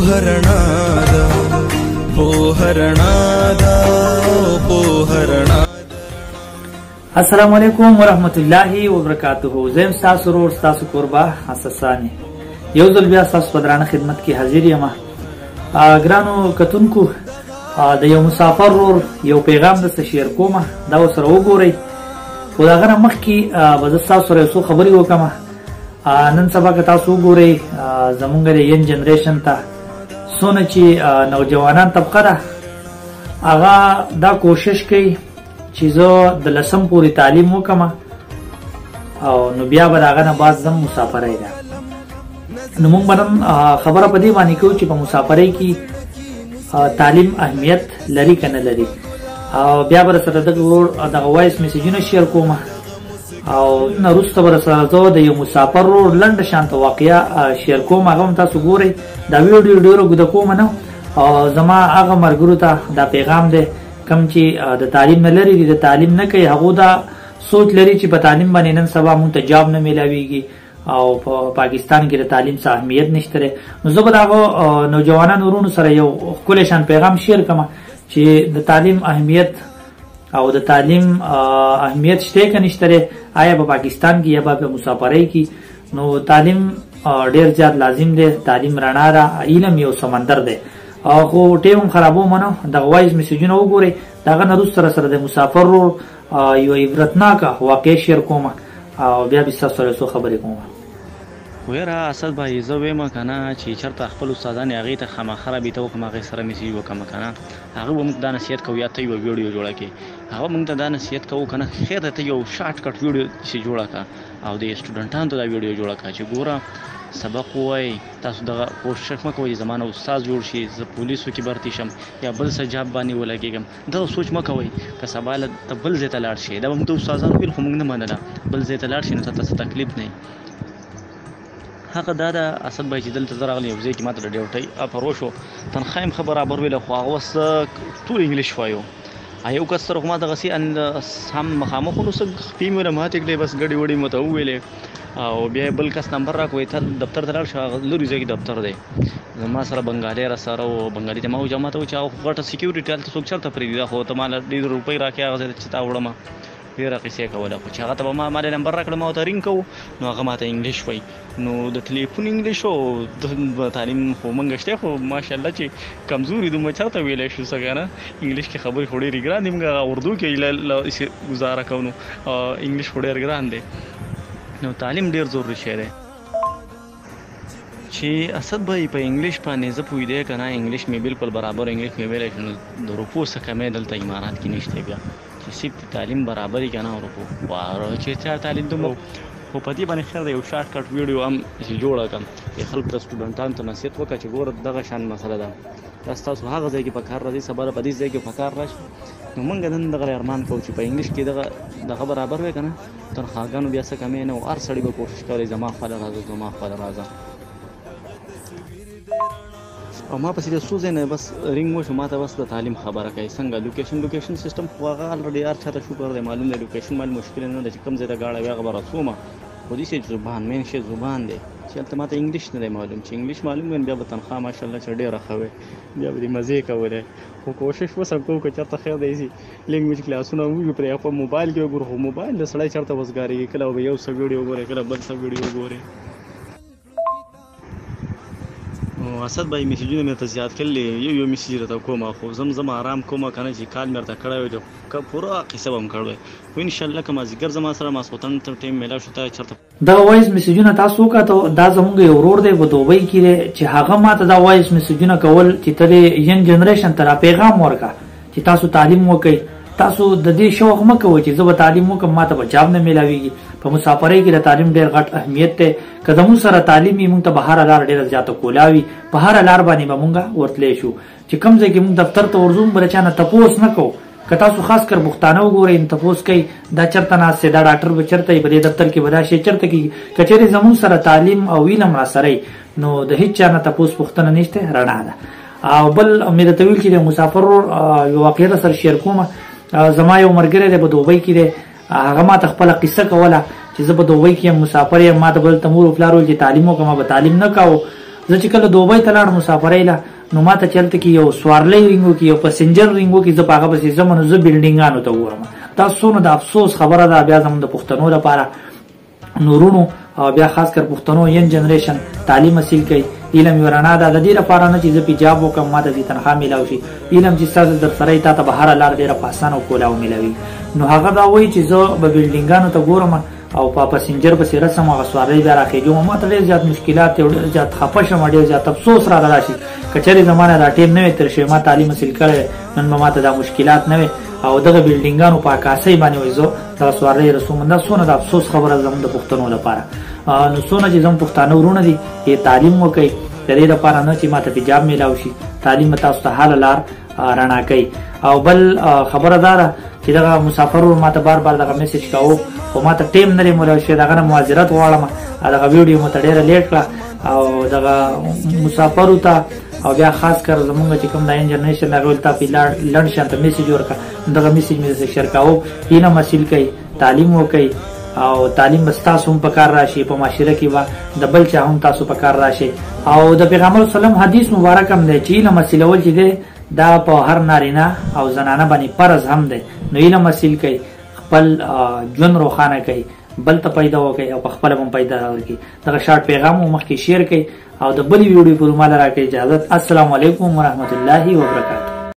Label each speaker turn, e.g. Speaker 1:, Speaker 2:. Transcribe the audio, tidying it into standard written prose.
Speaker 1: السلام علیکم ورحمت الله وبرکاته. زم تاسو ورور تاسو قربا حساسانی یو ځل بیا تاسو په درانه خدمت کې حاضر یم. ګرانو کتونکو د یو مسافر ورور یو پیغام درته شیر کوم، دا سره وګورئ. خو دا غره مخکې به زه تاسو سره څو خبرې وکړم. نن سبا که تاسو وګورئ زمونږ د ین جنریشن ته څونه چې نوجوانان طبقه ده هغه دا کوشش کوي چې زه د لسم پورې تعلیم وکړم او نو بیا به د هغه نه بعد زم مسافرۍ ده. نو موږ به نن خبره په دې باندې کوو چې په مسافرۍ کې تعلیم اهمیت لري که نه لري. بیا به سره دغه وایس میسیجونه شیر کوم او نه وروسته به سره زه د یو مسافر ورور لنډه شانته واقعه شیر کوم. هغه هم تاسو ګورئ. دا ویډیو ډېره اوږده کوم نه، زما هغه ملګرو ته دا پیغام دی کم چې د تعلیم نه لري دي، د تعلیم نه کوي، هغو دا سوچ لري چې په تعلیم باندې نن سبا مونږ ته جاب نه میلاویږي او په پاکستان کې د تعلیم څه اهمیت نشته دی. نو زه به د هغو نوجوانانو ورونو سره یو ښکلی شان پیغام شیر کړم چې د تعلیم اهمیت او د تعلیم اهمیت شته که نشته دی، آیا په پاکستان کې یا په مسافرۍ کې. نو تعلیم ډېر زیات لازم دی. تعلیم رڼا ده، علم یو سمندر دی. خو ټیم خرابو منو دغه وایس میسیجونه وګورئ. دغه نه وروسته سره د مسافر ورور یو عبرتناکه واقع شیر کوم او بیا به ستاسو سره څو خبرې کوم.
Speaker 2: ویره اسد بھائی زه وایم کنه چې چرته خپل استادان هغه ته خامخره رابطه وکم، هغه سره میسیج وکم کنه، هغه موږ د نصیحت کوي یا ته یو ویډیو جوړه کی، هغه موږ ته د نصیحت کوو کنه خیر ته یو شارټ کټ ویډیو شي جوړه کا او د سټوډنټانو ته دا ویډیو جوړه کا چې ګوره سبق وای تاسو دغه کوشش مکوئ زمانه استاد جوړ شي، زه پولیسو کې برتی شم یا بل څه جاب باندې ولګېږم، دا سوچ مکوئ. که سبا له بل ځای ته لاړ شي دا به موږ د استادانو ویل خو موږ نه منله، بل ځای ته لاړ شي نو تاسو تکلیف نه هغه دا د اسد بھائی چې دلته زه راغلی یو ځای کې ماته د ډیوټۍ افر وشو، تنخواه یې ښه برابر ویله خو هغه اوس ټول انګلیش وایو. یو کس سره خو ما دغسې هم مخامخ ونو څه خپې مې له ماتې کړې، بس ګډې وډې مې ته وویلې او بیا بل کس نمبر راکوي ته دفتر ته لاړ شه، هغه لرې ځای کې دفتر دی. زما سره بنګالي راسره و، بنګالي ته ما وویل ما ته وویل چې هغه غټه سیکیورټي هلته څوک چېرته پرېږدي، دا خو ته ما له ډېر روپۍ راکړې هغه ځای ته چې تا وړمه ډېره قیسې کوله. خو چې هغه ته به ما له نمبر راکړه ما ورته رینګ کوو نو هغه ما ته انګلیش وایي. نو د ټلیفون انګلیش او د تعلیم خو موږ شته خو ماشاءالله چې کمزوري دومره چېرته ویلی شو څه که نه، انګلیش کې خبرې خو ډېرې ګران دي، موږ اردو کې ګزاره کوو نو انګلیش خو ډېر ګران دی. نو تعلیم ډېر ضروري شی دی چې اسد بھائی په انګلیش باندې زه پوهېدی که نه، انګلیش مې بالکل برابر انګلیش مې ویلی شو. نو د روپو څه کمی دلته امارات کې نشته بیا چې صرف تعلیم برابر وي که نه روپو چې چا تعلیم دومره. خو په دې باندې خیر دی یو شارټ کټ ویډیو هم چې جوړه کړم چې خلکو ته سټوډنټانو ته نصیحت وکړه چې ګوره دغه شان مسله ده، دا ستاسو هغه ځای کې په کار راځي، سبا په دې ځای کې په کار راشي. نو موږ نن دغه ارمان کوو چې په انګلیش کې دغه برابر وی که نه، تنخواګانو بیا څه کمی نه و، هر سړي به کوشش کولی زما خپله راځه زما خپله راځه. او ما پسې د څو ځای نه بس رینګ وشو، ما ته بس د تعلیم خبره کوي څنګه لوکیشن سیسټم خو هغه الریډي هر چا ته شکر دی معلوم دی، لوکیشن باندې مشکل نه ده چې کوم ځای ته ګاډه وي هغه به رسومه. خو دې شی زبان مین شی زبان دی چې هلته ما ته انګلیش نه دی معلوم، چې انګلیش معلوم وي بیا به تنخواه ماشاءالله چې ډېره ښه وي، بیا به دې مزې کولې. خو کوشش وسم کوو که چېرته خیر دی چې لینګویج کلاسونه ووي پرې په موبایل کې وګورو، خو موبایل د سړی چېرته وزګارېږي، کله به یو څه ویډیو وګورې کله بل څه ویډیو وګورې. اسد بھائی میسیجونه مې ته زیات کړلې، یو میسیج راته کوم خو زم آرام کوم که نه چې کال مې ورته کړی وی که پوره قصه به م کړی خو انشاءالله که مازدیګر زما سره ماسخوتن ته ټایم میلاو شو ته چېرته
Speaker 1: دغه وایس میسیجونه تاسو وکړه. دا زموږ یو ورور دی په دوبۍ کې دی چې هغه ما ته دا وایس میسیجونه کول چې ته د ینګ جنریشن ته را پیغام ورکړه چې تاسو تعلیم وکړئ، تاسو د دې شوق مه کوئ چې زه به تعلیم وکړم ما ته به جاب نه میلاویږي. په مسافرۍ کې د تعلیم ډېر غټ اهمیت دی. که زموږ سره تعلیم وي موږ ته به هره لار ډېره زیاته کولا وي، په هره لار باندې به موږ ورتلی شو. چې کوم ځای کې موږ دفتر ته ورځو به د چا نه تپوس نه کوو. که تاسو خاص کر پښتانه وګورئ نو تپوس کوئ دا چېرته ناست دی، دا ډاکټر به چېرته وي، په دې دفتر کې به دا شی چېرته کېږي. که چېرې زموږ سره تعلیم او علم راسره وي نو د هېڅ چا نه تپوس پوښتنه نشته، رڼا ده. او بل مې درته ویل چې د مسافر ورور یو واقعه در سره شیر کومه. زما یو ملګری دی په دوبۍ کې دی، هغه ما ته خپله قصه کوله چې زه په دوبۍ کې یم مسافر یم، ما ته به دلته مور و پلار ویل چې تعلیم وکړم، ما به تعلیم نه کاوه زه چې کله دوبۍ ته لاړم مسافرۍ له نو ماته چلته کې یو سوارلی رینګو کې یو پسنجر رینګو کې زه په هغه پسې ځم نو زه بلډینګانو ته وګورم. دا څونه د افسوس خبره ده بیا زموږ د پښتنو لپاره نورونو او بیا خاص کر پښتنو ین جنریشن تعلیم حاصل کوي. علم یو رڼا ده د دې لپاره نه چې زه پیجاب وکم ماته دې تنخوا میلاو شي. علم چې ستاسو در سره تا ته بهر لار ډېره په اسانه کولاو میلاوي. نو هغه دا وایي چې زه به بلډینګانو ته ګورم او په پسنجر پسې رسم هغه سوارلۍ بیا راخېږم. ماته ډېر زیات مشکلات ډېر زیات خفه شم ډېر زیات افسوس راته راشي که چېرې زمانه دا ټیم نه وي تر شی ما تعلیم حاصل کړی نن به ماته دا مشکلات نه وي او دغه بلډینګانو په عکاسۍ باندې وایي زه دغه سوارلۍ رسوم. دا څونه د افسوس خبره زموږ د پښتنو لپاره. نو څونه چې زموږ پښتانه ورونه دي تعلیم وکړي د دې لپاره نه چې ماته حجاب میلاو شي. تعلیم تاسو ته حل لار رڼا کوي. او بل خبره دا ده چې دغه مسافر ماته بار بار دغه میسج کاوه خو ماته ټیم نه مولا شي دغه معذرت غواړم دغه ویډیو ماته ډیره لیټ کړه او دغه مسافر ته او بیا خاص کر زمونږ چې کوم د انجنریشن هغه ولته په لړ شانته میسج ورکړه دغه میسج مې شیر کاوه اینه مسیل کوي تعلیم وکړي او تعلیم تاسو هم پکار راشي په معاشره کې وا د بل چا هم تاسو پکار راشي. او د پیغمبر سلام حدیث مبارک هم دی چې علم حاصلول چې دی دا په هر نارینه او زنانه باندې فرض هم دی. نو علم حاصل کوي خپل ژوند روښانه کوي بل ته پیدا وکړي او خپل هم پیدا وکړي. دغه شارټ پیغام مخکې شیر کړئ او د بل ویډیو پر مال راکړئ. اجازه. السلام علیکم ورحمت الله وبرکاته.